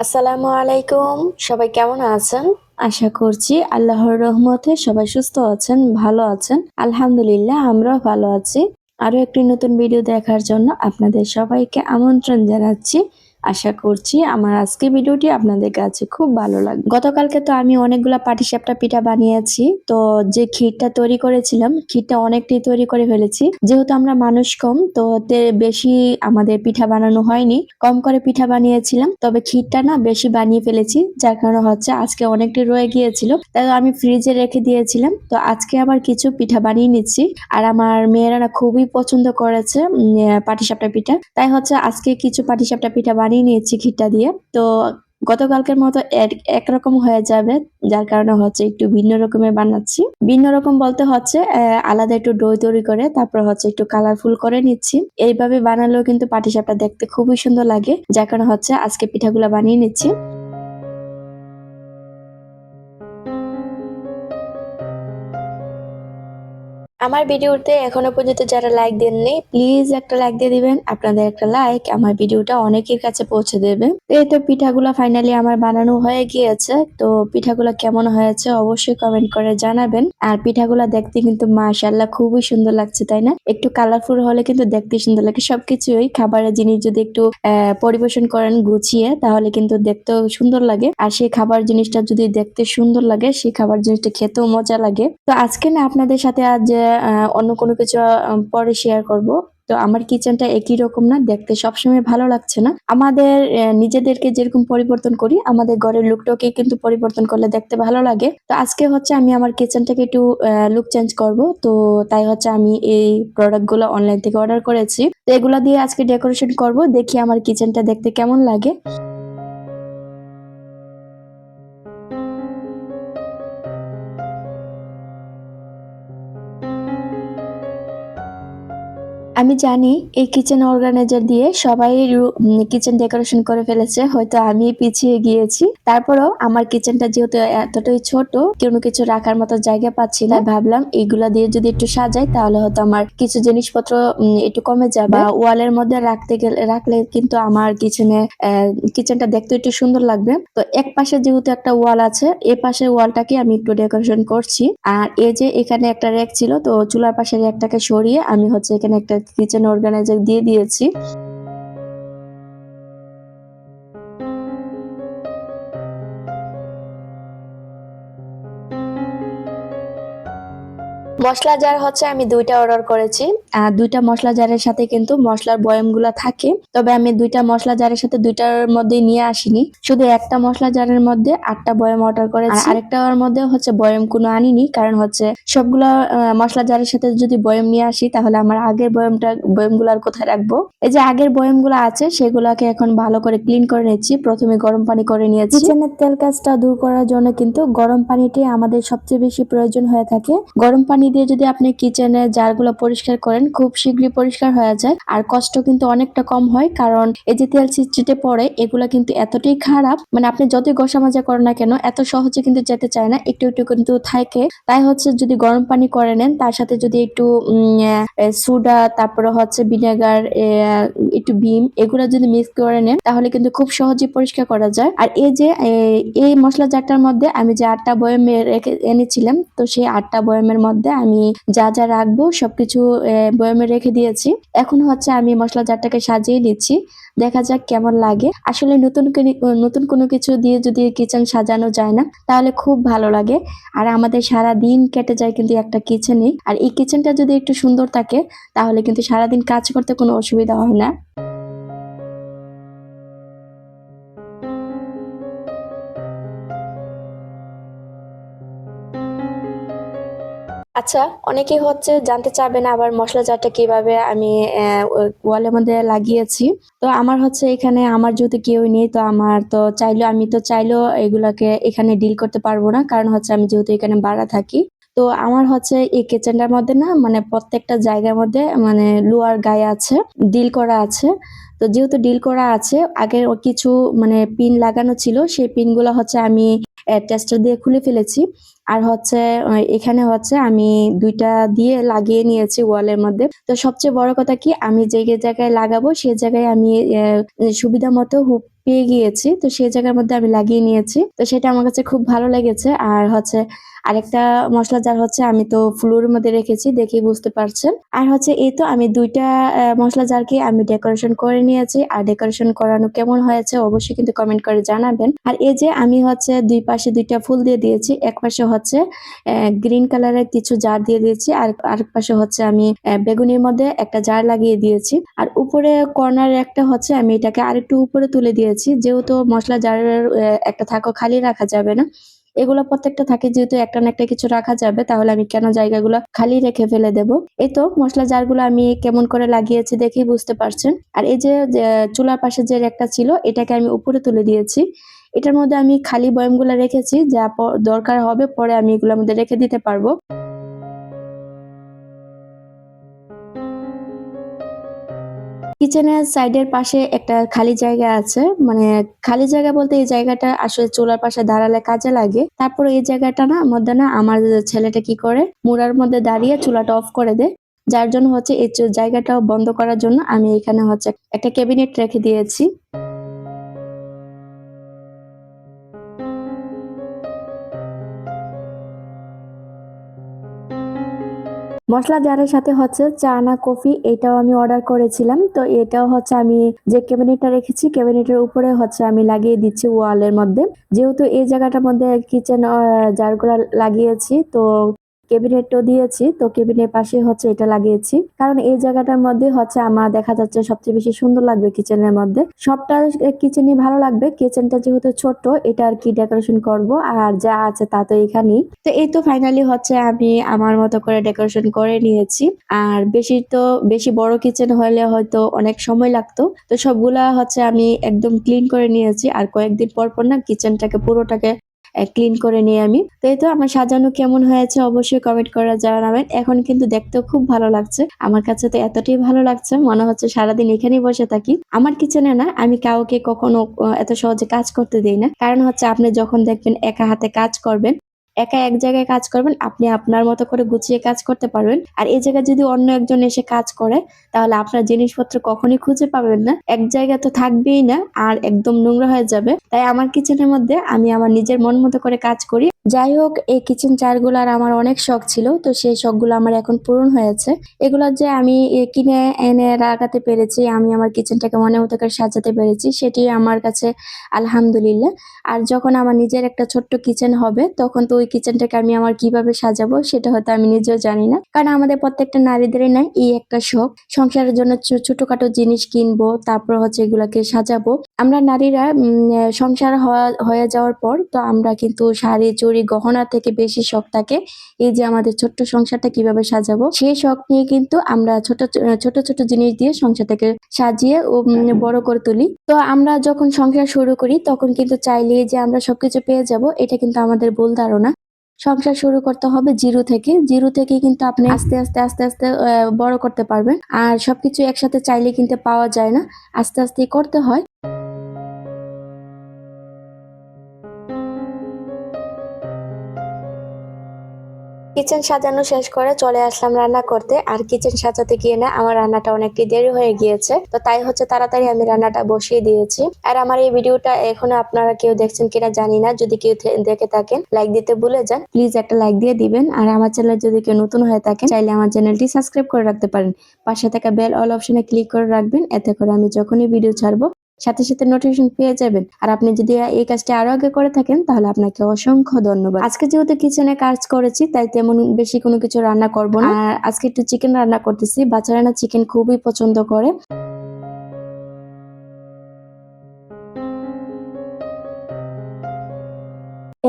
আসসালামু আলাইকুম। সবাই কেমন আছেন? আশা করছি আল্লাহর রহমতে সবাই সুস্থ আছেন, ভালো আছেন। আলহামদুলিল্লাহ আমরাও ভালো আছি। আরো একটি নতুন ভিডিও দেখার জন্য আপনাদের সবাইকে আমন্ত্রণ জানাচ্ছি। আশা করছি আমার আজকের ভিডিওটি আপনাদের কাছে খুব ভালো লাগবে। গতকালকে তো আমি অনেকগুলা পাটিসাপটা পিঠা বানিয়েছি। তো যে ক্ষীরটা তৈরি করেছিলাম, ক্ষীরটা অনেকটাই তৈরি করে ফেলেছি। যেহেতু আমরা মানুষ কম, তো বেশি আমাদের পিঠা বানানো হয়নি। কম করে পিঠা বানিয়েছিলাম। তবে ক্ষীরটা না বেশি বানিয়ে ফেলেছি। যার কারণে হচ্ছে আজকে অনেকটাই রয়ে গিয়েছিল। তাই আমি ফ্রিজে রেখে দিয়েছিলাম। তো আজকে আবার কিছু পিঠা বানিয়ে নিচ্ছি। আর আমার মেয়েরা না খুবই পছন্দ করেছে পাটিসাপটা পিঠা। তাই হচ্ছে আজকে কিছু পাটিসাপটা পিঠা বানিয়ে নিয়েছি ক্ষীরটা দিয়ে। তো গতকালকের মতো একরকম হয়ে যাবে, যার কারণে হচ্ছে একটু ভিন্ন রকমের বানাচ্ছি। ভিন্ন রকম বলতে হচ্ছে আলাদা একটু ডো তৈরি করে তারপর হচ্ছে একটু কালারফুল করে নিচ্ছি। এইভাবে বানালেও কিন্তু পাটিসাপটা দেখতে খুবই সুন্দর লাগে, যার কারণে হচ্ছে আজকে পিঠাগুলা বানিয়ে নিচ্ছি। আমার ভিডিওতে এখনো পর্যন্ত যারা লাইক দেননি, প্লিজ একটা লাইক দিয়ে দিবেন। আপনাদের একটা লাইক আমার ভিডিওটা অনেকের কাছে পৌঁছে দেবে। এই তো পিঠাগুলো ফাইনালি আমার বানানো হয়ে গিয়েছে। তো পিঠাগুলো কেমন হয়েছে অবশ্যই কমেন্ট করে জানাবেন। আর পিঠাগুলো দেখতে কিন্তু মাশাআল্লাহ খুবই সুন্দর লাগছে, তাই না? একটু কালারফুল হলে কিন্তু দেখতে সুন্দর লাগে। সবকিছুই খাবারের জিনিস যদি একটু পরিবেশন করেন গুছিয়ে, তাহলে কিন্তু দেখতেও সুন্দর লাগে। আর সেই খাবার জিনিসটা যদি দেখতে সুন্দর লাগে, সেই খাবার জিনিসটা খেতেও মজা লাগে। তো আজকে না আপনাদের সাথে আজ অন্য কোনো কিছু পরে শেয়ার করব। তো আমার কিচেনটা একই রকম না, দেখতে সবসময় ভালো লাগছে না। আমাদের নিজেদেরকে যেরকম পরিবর্তন করি, আমাদের ঘরের লুকটাকে কিন্তু পরিবর্তন করলে দেখতে ভালো লাগে। তো আজকে হচ্ছে আমি আমার কিচেনটাকে একটু লুক চেঞ্জ করব। তো তাই হচ্ছে আমি এই প্রোডাক্ট গুলো অনলাইন থেকে অর্ডার করেছি। তো এগুলা দিয়ে আজকে ডেকোরেশন করব, দেখি আমার কিচেনটা দেখতে কেমন লাগে। আমি জানি এই কিচেন অর্গানাইজার দিয়ে সবাই কিচেন ডেকোরেশন করে ফেলেছে, হয়তো আমি পিছিয়ে গিয়েছি। তারপরেও আমার কিচেনটা যেহেতু এতটাই ছোট, কোনো কিছু রাখার মতো জায়গা পাচ্ছি না, ভাবলাম এইগুলা দিয়ে যদি একটু সাজাই তাহলে হয়তো আমার কিছু জিনিসপত্র একটু কমে যাবে। বা ওয়ালের মধ্যে রাখলে কিন্তু আমার কিচেনটা দেখতে একটু সুন্দর লাগবে। তো এক পাশে যেহেতু একটা ওয়াল আছে, এ পাশের ওয়ালটাকে আমি একটু ডেকোরেশন করছি। আর এই যে এখানে একটা র্যাক ছিল, তো চুলার পাশের র্যাকটাকে সরিয়ে আমি হচ্ছে এখানে একটা কিচেন অর্গানাইজার দিয়ে দিয়েছি। মশলা জার হচ্ছে আমি ২টা অর্ডার করেছি। আর ২টা মশলা জারের সাথে কিন্তু মশলার বয়ামগুলা থাকে। তবে আমি ২টা মশলা জারের সাথে ২টার মধ্যে নিয়ে আসিনি। শুধু একটা মশলা জারের মধ্যে ৮টা বয়াম অর্ডার করেছি। আর আরেকটার মধ্যে হচ্ছে বয়াম কোনো আনিনি, কারণ হচ্ছে সবগুলা মশলা জারের সাথে যদি বয়াম নিয়ে আসি তাহলে আমার আগের বয়ামগুলো আর কোথায় রাখবো। এই যে আগের বয়ামগুলো আছে সেগুলাকে এখন ভালো করে ক্লিন করে নিচ্ছি। প্রথমে গরম পানি করে নিয়েছি। কিচেনের তেল কাজটা দূর করার জন্য কিন্তু গরম পানিটাই আমাদের সবচেয়ে বেশি প্রয়োজন হয়ে থাকে। গরম পানি দিয়ে যদি আপনি কিচেনের জারগুলো পরিষ্কার করেন, খুব শীঘ্রই পরিষ্কার হয়ে যায়। আর কষ্ট কিন্তু অনেকটা কম হয়, কারণ এই যে তেল ছিটছিটে পড়ে এগুলা কিন্তু এতটাই খারাপ, মানে আপনি যতই ঘষা মাজা করেন না কেন এত সহজে কিন্তু যেতে চায় না, একটু একটু কিন্তু থাকে। তাই হচ্ছে যদি গরম পানি করে নেন, তার সাথে যদি একটু সোডা, তারপরে হচ্ছে ভিনেগার, একটু ভিম, এগুলা যদি মিক্স করে নেন তাহলে কিন্তু খুব সহজে পরিষ্কার করা যায়। আর এই যে এই মশলা জারটার মধ্যে আমি যে ৮টা বয়াম রেখে এনেছিলাম, তো সেই ৮টা বয়ামের মধ্যে আমি যা যা রাখবো সবকিছু বয়ামে রেখে দিয়েছি। এখন হচ্ছে আমি মশলা জারটাকে সাজিয়ে নিচ্ছি, দেখা যাক কেমন লাগে। আসলে নতুন কোনো কিছু দিয়ে যদি কিচেন সাজানো যায় না, তাহলে খুব ভালো লাগে। আর আমাদের সারা দিন কেটে যায় কিন্তু একটা কিচেনে। আর এই কিচেনটা যদি একটু সুন্দর থাকে তাহলে কিন্তু সারাদিন কাজ করতে কোনো অসুবিধা হয় না। আচ্ছা, অনেকেই হচ্ছে জানতে চাবেন আবার মশলা জারটা কিভাবে আমি ওয়ালের মধ্যে লাগিয়েছি। তো আমার হচ্ছে এখানে আমার যেহেতু কেউই নেই, তো আমি তো চাইলেও এগুলাকে এখানে ডিল করতে পারবো না, কারণ হচ্ছে আমি যেহেতু এখানে ভাড়া থাকি। তো আমার হচ্ছে এই কিচেনটার মধ্যে না, মানে প্রত্যেকটা জায়গার মধ্যে মানে লোহার গায়ে আছে, ডিল করা আছে। তো যেহেতু ডিল করা আছে, আগে কিছু মানে পিন লাগানো ছিল, সেই পিনগুলো হচ্ছে আমি টেস্টার দিয়ে খুলে ফেলেছি। আর হচ্ছে এখানে হচ্ছে আমি ২টা দিয়ে লাগিয়ে নিয়েছি ওয়ালের মধ্যে। তো সবচেয়ে বড় কথা কি, আমি যে জায়গায় লাগাবো সে জায়গায় আমি সুবিধা মতো হুক পেয়ে গিয়েছি। তো সেই জায়গার মধ্যে আমি লাগিয়ে নিয়েছি। তো সেটা আমার কাছে খুব ভালো লেগেছে। আর হচ্ছে আরেকটা মসলা জার হচ্ছে আমি তো ফ্লোরের মধ্যে রেখেছি, দেখেই বুঝতে পারছেন। আর হচ্ছে এই তো আমি ২টা মসলা জারকে আমি ডেকোরেশন করে নিয়েছি। আর ডেকোরেশন করানো কেমন হয়েছে অবশ্যই কিন্তু কমেন্ট করে জানাবেন। আর এই যে আমি হচ্ছে ২ পাশে ২টা ফুল দিয়ে দিয়েছি। এক পাশে হচ্ছে গ্রিন কালারের কিছু জার দিয়ে দিয়েছি, আর আরেক পাশে হচ্ছে আমি বেগুনির মধ্যে একটা জার লাগিয়ে দিয়েছি। আর উপরে কর্নারে একটা হচ্ছে আমি এটাকে আরেকটু উপরে তুলে দিয়েছি, যেহেতু মসলা জারের একটা থাকো খালি রাখা যাবে না। এগুলো প্রত্যেকটা থাকে, যেহেতু একটা না একটা কিছু রাখা যাবে, তাহলে আমি কেন জায়গাগুলো খালি রেখে ফেলে দেব। এই তো মসলা জারগুলো আমি কেমন করে লাগিয়েছি দেখেই বুঝতে পারছেন। আর এই যে চুলার পাশে যে একটা ছিল এটাকে আমি উপরে তুলে দিয়েছি। এটার মধ্যে আমি খালি বয়ামগুলো রেখেছি, যা দরকার হবে পরে আমি এগুলোর মধ্যে রেখে দিতে পারবো। কিচেনের সাইডের পাশে একটা খালি জায়গা আছে, মানে খালি জায়গা বলতে এই জায়গাটা আসলে চুলার পাশে দাঁড়ালে কাজে লাগে। তারপরে এই জায়গাটা না মধ্যে না আমার ছেলেটা কি করে, মুড়ার মধ্যে দাঁড়িয়ে চুলাটা অফ করে দেয়। যার জন্য হচ্ছে এই জায়গাটা বন্ধ করার জন্য আমি এখানে হচ্ছে একটা ক্যাবিনেট রেখে দিয়েছি। মসলা জারের সাথে হচ্ছে চা না কফি এটাও আমি অর্ডার করেছিলাম। তো এটাও হচ্ছে আমি যে ক্যাবিনেটটা রেখেছি ক্যাবিনেটের উপরে হচ্ছে আমি লাগিয়ে দিচ্ছি ওয়ালের মধ্যে। যেহেতু এই জায়গাটার মধ্যে কিচেন জারগুলা লাগিয়েছি, তো ক্যাবিনেটও দিয়েছি, তো ক্যাবিনের পাশে হচ্ছে এটা লাগিয়েছি, কারণ এই জায়গাটার মধ্যে হচ্ছে আমার দেখা যাচ্ছে সবচেয়ে বেশি সুন্দর লাগবে কিচেনের মধ্যে। সবটা কিচেনই ভালো লাগবে, কিচেনটা যেহেতু ছোট এটা আর কি ডেকোরেশন করব, আর যা আছে তা তো এখানেই। তো এই তো ফাইনালি হচ্ছে আমি আমার মতো করে ডেকোরেশন করে নিয়েছি। আর বেশি বড় কিচেন হলে হয়তো অনেক সময় লাগতো, তো সবগুলা হচ্ছে আমি একদম ক্লিন করে নিয়েছি। আর কয়েকদিন পর পর না কিচেনটাকে পুরোটাকে ক্লিন করে নিই আমি। তো এই তো আমার সাজানো কেমন হয়েছে অবশ্যই কমেন্ট করে জানাবেন। এখন কিন্তু দেখতেও খুব ভালো লাগছে, আমার কাছে তো এতটাই ভালো লাগছে মনে হচ্ছে সারাদিন এখানেই বসে থাকি। আমার কিচেনে না আমি কাউকে কখনো এত সহজে কাজ করতে দেই না, কারণ হচ্ছে আপনি যখন দেখবেন একা হাতে কাজ করবেন, একা এক জায়গায় কাজ করবেন, আপনি আপনার মতো করে গুছিয়ে কাজ করতে পারবেন। আর এই জায়গায় যদি অন্য একজন এসে কাজ করে, তাহলে আপনার জিনিসপত্র কখনই খুঁজে পাবেন না, এক জায়গায় তো থাকবেই না, আর একদম নোংরা হয়ে যাবে। তাই আমার কিচেনের মধ্যে আমি আমার নিজের মন মতো করে কাজ করি। যাই হোক, এই কিচেন জারগুলার আমার অনেক শখ ছিল, তো সেই শখগুলো আমার এখন পূরণ হয়েছে। এগুলো যে আমি কিনে এনে লাগাতে পেরেছি, আমি আমার কিচেনটাকে মনের মতো করে সাজাতে পেরেছি, সেটি আমার কাছে আলহামদুলিল্লাহ। আর যখন আমার নিজের একটা ছোট্ট কিচেন হবে, তখন তো ওই কিচেনটাকে আমি আমার কিভাবে সাজাবো সেটা হয়তো আমি নিজেও জানি না, কারণ আমাদের প্রত্যেকটা নারীদেরই নাই এই একটা শখ, সংসারের জন্য ছোটখাটো জিনিস কিনবো, তারপর হচ্ছে এগুলাকে সাজাবো। আমরা নারীরা সংসার হয়ে যাওয়ার পর তো আমরা কিন্তু শাড়ি চুড়ি গহনা থেকে বেশি শখ থাকে এই যে আমাদের ছোট্ট সংসারটা কিভাবে সাজাবো, সেই শখ নিয়ে কিন্তু আমরা ছোট ছোট ছোট জিনিস দিয়ে সংসারটাকে সাজিয়ে ও বড় করে তুলি। তো আমরা যখন সংসার শুরু করি তখন কিন্তু চাইলেই যে আমরা সবকিছু পেয়ে যাব, এটা কিন্তু আমাদের ভুল ধারণা। সংসার শুরু করতে হবে জিরো থেকে কিন্তু আপনি আস্তে আস্তে আস্তে আস্তে বড় করতে পারবেন। আর সবকিছু একসাথে চাইলে কিন্তু পাওয়া যায় না, আস্তে আস্তেই করতে হয়। কিচেন সাজানো শেষ করে চলে আসলাম রান্না করতে। আর কিচেন সাজাতে গিয়ে না আমার রান্নাটা অনেকটি দেরি হয়ে গিয়েছে, তো তাই হচ্ছে তাড়াতাড়ি আমি রান্নাটা বসিয়ে দিয়েছি। আর আমার এই ভিডিওটা এখনো আপনারা কেউ দেখছেন কিনা জানি না, যদি কেউ দেখে থাকেন লাইক দিতে ভুলে যান, প্লিজ একটা লাইক দিয়ে দিবেন। আর আমার চ্যানেল যদি কেউ নতুন হয়ে থাকেন চাইলে আমার চ্যানেলটি সাবস্ক্রাইব করে রাখতে পারেন, পাশে থাকা বেল অল অপশনে ক্লিক করে রাখবেন, এতে করে আমি যখনই ভিডিও ছাড়বো সাথে সাথে নোটিফিকেশন পেয়ে যাবেন। আর আপনি যদি এই কাজটি আরো আগে করে থাকেন তাহলে আপনাকে অসংখ্য ধন্যবাদ। আজকে যেহেতু কিচেনে কাজ করেছি তাই তেমন বেশি কোনো কিছু রান্না করব না, আর আজকে একটু চিকেন রান্না করতেছি, বাচ্চারা না চিকেন খুবই পছন্দ করে।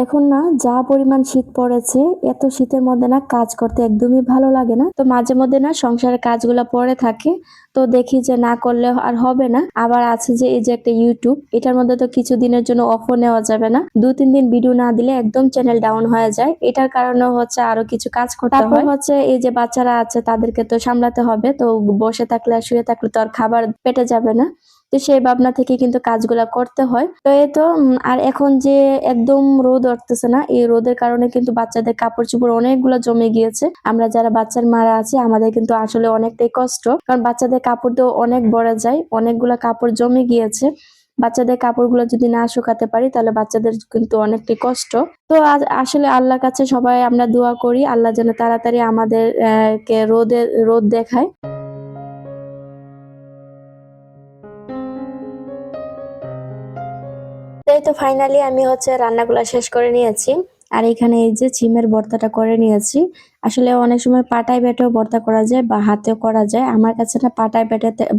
এখন না যা পরিমাণ শীত পড়েছে, এত শীতের মধ্যে না কাজ করতে একদমই ভালো লাগে না। তো মাঝে মধ্যে না সংসারের কাজগুলো পড়ে থাকে, তো দেখি যে না করলে আর হবে না। আবার আছে যে এই যে একটা ইউটিউব, এটার মধ্যে তো কিছু দিনের জন্য অফও নেওয়া যাবে না, 2-3 দিন ভিডিও না দিলে একদম চ্যানেল ডাউন হয়ে যায়। এটার কারণে হচ্ছে আরো কিছু কাজ করতে হয়। তারপর হচ্ছে এই যে বাচ্চারা আছে তাদেরকে তো সামলাতে হবে, তো বসে থাকলে আর শুয়ে থাকলে তো আর খাবার পেটে যাবে না। তো সেই ভাবনা থেকে কিন্তু কাজগুলা করতে হয়। তো এই তো আর এখন যে একদম রোদ উঠতেছে না, এই রোদের কারণে কিন্তু বাচ্চাদের কাপড় চোপড় অনেকগুলো জমে গিয়েছে। আমরা যারা বাচ্চার মারা আছি আমাদের কিন্তু আসলে অনেকটাই কষ্ট, কারণ বাচ্চাদের কাপড় তো অনেক বড় যায়, অনেকগুলা কাপড় জমে গিয়েছে। বাচ্চাদের কাপড়গুলো যদি না শুকাতে পারি তাহলে বাচ্চাদের কিন্তু অনেকটাই কষ্ট। তো আসলে আল্লাহর কাছে সবাই আমরা দোয়া করি আল্লাহ যেন তাড়াতাড়ি আমাদের কে রোদ দেখায়। এই তো ফাইনালি আমি রান্নাগুলা শেষ করে নিয়েছি। আর এখানে এই যে সিমের ভর্তাটা করে নিয়েছি। আসলে অনেক সময় পাটায় বেটেও ভর্তা করা যায় বা হাতেও করা যায়। আমার কাছে না পাটায়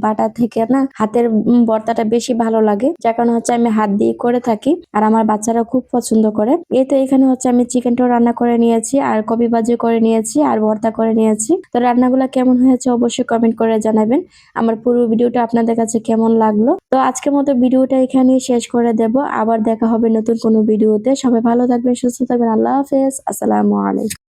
বাটা থেকে না হাতের ভর্তাটা বেশি ভালো লাগে, যার কারণে আমি হাত দিয়ে করে থাকি আর আমার বাচ্চারা খুব পছন্দ করে। এই তো এখানে আমি চিকেনটাও রান্না করে নিয়েছি আর কপি ভাজি করে নিয়েছি আর ভর্তা করে নিয়েছি। তো রান্নাগুলা কেমন হয়েছে অবশ্যই কমেন্ট করে জানাবেন। আমার পুরো ভিডিওটা আপনাদের কাছে কেমন লাগলো। তো আজকের মতো ভিডিওটা এখানেই শেষ করে দেব। আবার দেখা হবে নতুন কোনো ভিডিওতে। সবাই ভালো থাকবেন, সুস্থ থাকবেন। আল্লাহ হাফেজ, আসসালামু আলাইকুম।